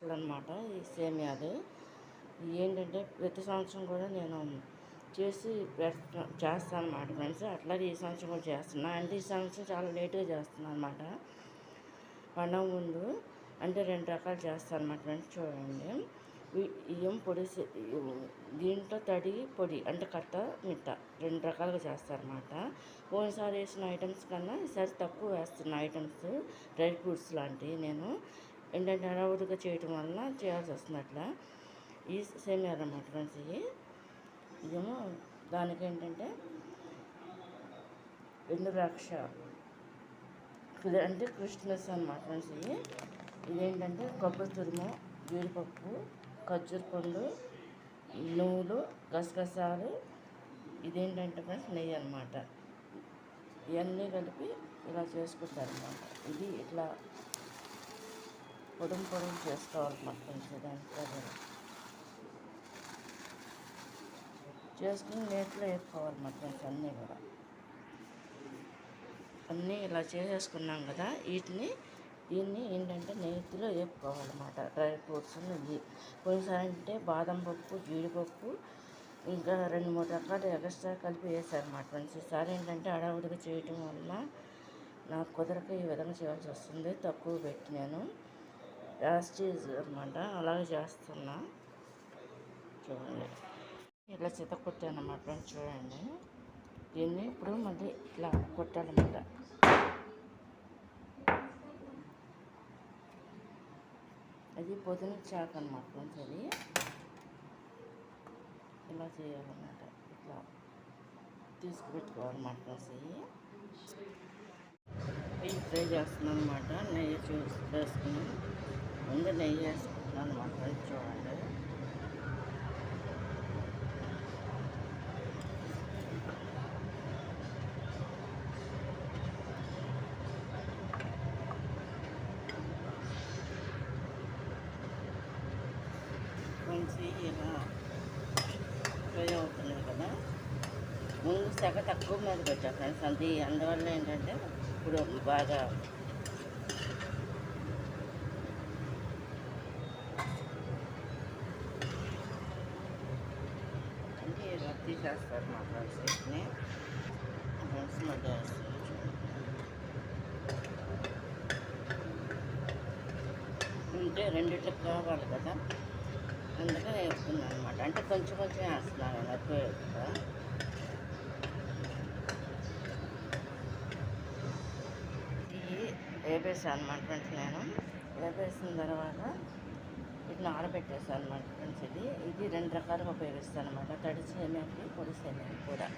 అనమాట ఈ సేమియాలు ఏంటంటే ప్రతి సంవత్సరం కూడా నేను చేస్తాను అన్నమాట ఫ్రెండ్స్. అట్లాగే ఈ సంవత్సరం కూడా చేస్తున్నా. అంటే ఈ సంవత్సరం చాలా లేట్గా చేస్తున్నాను అనమాట. పండగ ముందు అంటే 2 రకాలు చేస్తాను అన్నమాట ఫ్రెండ్స్. చూడండి, ఏం పొడి, దీంట్లో తడి పొడి అంటే కట్ట మిట్ట 2 రకాలుగా చేస్తారన్నమాట. పోయినసారి వేసిన ఐటమ్స్ కన్నా ఈసారి తక్కువ వేస్తున్న ఐటమ్స్ డ్రై ఫ్రూట్స్ లాంటివి నేను ఏంటంటే హడావుడిగా చేయటం వలన చేయాల్సి వస్తుంది. అట్లా ఈ సేమియాలు అన్నమాట ఫ్రెండ్స్. ఇదేమో దానికి ఏంటంటే ఎండు ద్రాక్ష అంటే క్రిస్మస్ అన్నమాట ఫ్రెండ్స్. ఇదేంటంటే కొబ్బరి తురుము, జీడిపప్పు, ఖర్జూర పండు, నువ్వులు, గసగసాలు, ఇదేంటంటే ఫ్రెండ్స్ నెయ్యి అన్నమాట. ఇవన్నీ కలిపి ఇలా చేసుకుంటారన్నమాట. ఇది ఇట్లా పొడుము చేసుకోవాలన్నమాట ఫ్రెండ్స్. దాంట్లో చేసుకుని నేతిలో వేసుకోవాలన్నమాట ఫ్రెండ్స్. అన్నీ ఇలా చేసేసుకున్నాం కదా, దీన్ని ఏంటంటే నేతిలో వేపుకోవాలన్నమాట. డ్రై ఫ్రూట్స్ నెయ్యి కొన్నిసారి అంటే బాదం పప్పు, జీడిపప్పు, ఇంకా 2-3 రకాలు ఎక్స్ట్రా కలిపి వేసారన్నమాట ఫ్రెండ్స్. ఈసారి ఏంటంటే హడావుడిగా చేయటం వల్ల నాకు కుదరక ఈ విధంగా చేయాల్సి వస్తుంది. తక్కువ పెట్టి నేను యాస్టీజ్ అనమాట అలాగే చేస్తున్నా. చూడండి, ఇట్లా చితకొట్టాను అన్నమాట ఫ్రెండ్స్. చూడండి, దీన్ని ఇప్పుడు మళ్ళీ ఇట్లా కొట్టాలన్నమాట. అది పొద్దున చాక్ అన్నమాట ఫ్రెండ్స్. అది ఇలా చేయాలన్నమాట. ఇట్లా తీసుకుపెట్టుకోవాలన్నమాట ఫ్రెండ్స్. ఇవి ఫ్రై చేస్తున్నాను అనమాట. నెయ్యి వేసుకుని ముందు నెయ్యి వేసుకుంటున్నాను అనమాట ఫ్రెండ్స్. చూడండి, ఇలా ఫ్రై అవుతున్నాయి కదా. ముందు సెగ తక్కువ మీద పెట్టా ఫ్రెండ్స్. అందువల్ల ఏంటంటే ఇప్పుడు బాగా అంటే ఇలా తీసేస్తారు మా ఫ్రెండ్స్. వీటిని ఫ్రెండ్స్ మధ్య వేస్తారు. ఉంటే రెండిట్లకు కావాలి కదా, అందుకని వేస్తున్నాను అనమాట. అంటే కొంచెం వేస్తున్నాను ఎక్కువ వేస్తా. ఇవి వేపేసాను అనమాట ఫ్రెండ్స్. నేను వేపేసిన తర్వాత ఇట్లా ఆరబెట్టేసాను అనమాట ఫ్రెండ్స్. ఇది 2 రకాలుగా ఉపయోగిస్తాను అనమాట. తడి సేమియాకి, పొడి సేమియాకి కూడా.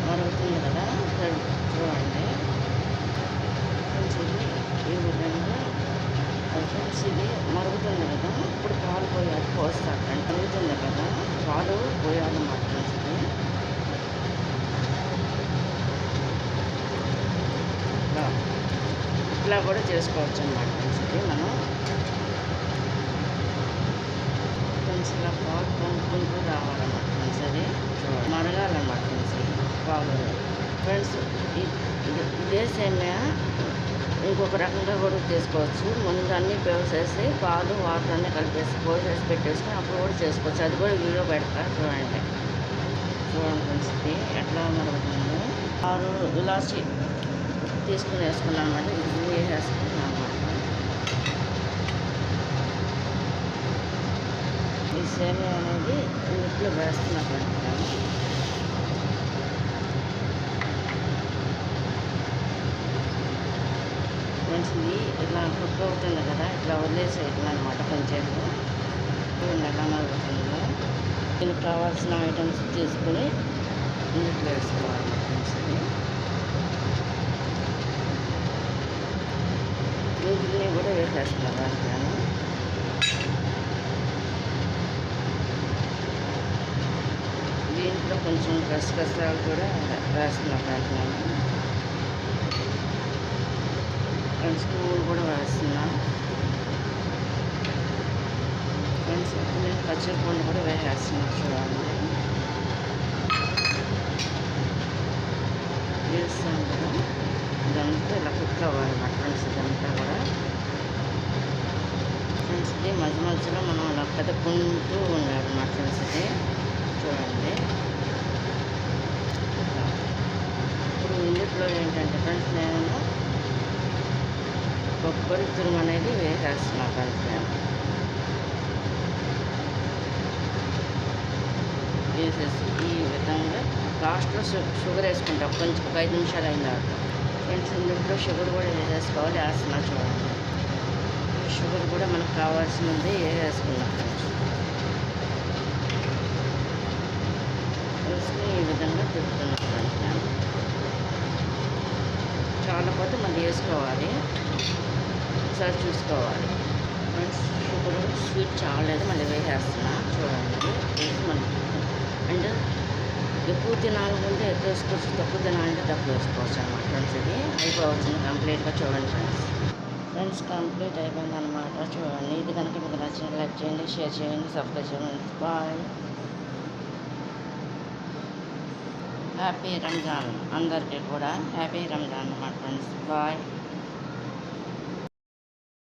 మరుగుతుంది కదా, చూడండి ఈ విధంగా ఫ్రెండ్స్. ఇది మరుగుతుంది కదా, ఇప్పుడు పాలు పోస్తాను. మరుగుతుంది కదా, పాలు పోయాలన్నమాట ఫ్రెండ్స్. ఇట్లా కూడా చేసుకోవచ్చు అన్నమాట ఫ్రెండ్స్. మనం ఫ్రెండ్స్ ఇలా పాలు పొంగుకుంటూ రావాలన్నమాట ఫ్రెండ్స్. అది మరగాలన్నమాట ఫ్రెండ్స్ పాలు ఫ్రెండ్స్. ఇదే సేమియా ఇంకొక రకంగా కూడా చేసుకోవచ్చు. ముందు అన్నీ పోసేసి పాలు వాటర్ అన్నీ కలిపేసి పోసేసి పెట్టేసుకొని అప్పుడు కూడా చేసుకోవచ్చు. అది కూడా వీడియో పెడతా. చూడండి ఫ్రెండ్స్, ఎట్లా మరుగుతుందో. 6 ఇలాచి తీసుకుని వేసుకున్నాను అన్నమాట. ఇది వేసేసుకున్నాను అన్నమాట. ఈ సేమియా అనేది ఇంట్లో వేస్తున్నాను ఫ్రెండ్స్. ఇది ఇట్లా కుక్ అవుతుంది కదా, ఇట్లా వదిలేసేయటం అనమాట. కొంచెం ఎలా మరుగుతుందో దీనికి కావాల్సిన ఐటమ్స్ తీసుకుని ఇంట్లో వేసుకోవాలి ఫ్రెండ్స్. వీటిని కూడా వేసేస్తున్నాను దాంట్లో. దీంట్లో కొంచెం గసగసాలు కూడా వేస్తున్నాను దాంట్లో. ఫ్రెండ్స్ పువ్వులు కూడా వేస్తున్నా ఫ్రెండ్స్. నేను ఖర్జూర పండు కూడా వేసేస్తున్నాను. వేసుకోవాలన్నమాట ఫ్రెండ్స్. ఇదంతా కూడా ఫ్రెండ్స్ ఇది మధ్య మధ్యలో మనం అలా కదుపుకుంటూ ఉండాలన్నమాట ఫ్రెండ్స్. ఇది చూడండి. ఇప్పుడు ఇందులో ఏంటంటే ఫ్రెండ్స్ నేను కొబ్బరి తురుము అనేది వేసేస్తున్నాను ఫ్రెండ్స్. నేను వేసేసి ఈ విధంగా లాస్ట్లో షుగర్ వేసుకుంటాం కొంచెం ఒక 5 నిమిషాలు అయిన తర్వాత. ఫ్రెండ్స్ ఇందులో షుగర్ కూడా వేసేసుకోవాలి. వేస్తున్నా చూడండి. షుగర్ కూడా మనకు కావాల్సినది వేసుకున్నాం ఫ్రెండ్స్. వేసుకుని ఈ విధంగా తిప్పుతున్నాం ఫ్రెండ్స్. నేను చాలా పోతే మళ్ళీ వేసుకోవాలి, ఒకసారి చూసుకోవాలి ఫ్రెండ్స్. షుగర్ స్వీట్ చాలేదు, మళ్ళీ వేసేస్తున్నా చూడండి. వేసి మళ్ళీ అండ్ ఎక్కువ తినాలనుకుంటే ఎక్కువ వేసుకోవచ్చు, తక్కువ తినాలంటే తక్కువ వేసుకోవచ్చు అనమాట ఫ్రెండ్స్. ఇది అయిపోవచ్చింది కంప్లీట్గా చూడండి ఫ్రెండ్స్. ఫ్రెండ్స్ కంప్లీట్ అయిపోయింది అనమాట చూడండి. ఇది కనుక మీకు నచ్చిన లైక్ చేయండి, షేర్ చేయండి, సబ్స్క్రైబ్ చేయండి. బాయ్. హ్యాపీ రంజాన్ అందరికీ కూడా హ్యాపీ రంజాన్ అన్నమాట ఫ్రెండ్స్. బాయ్.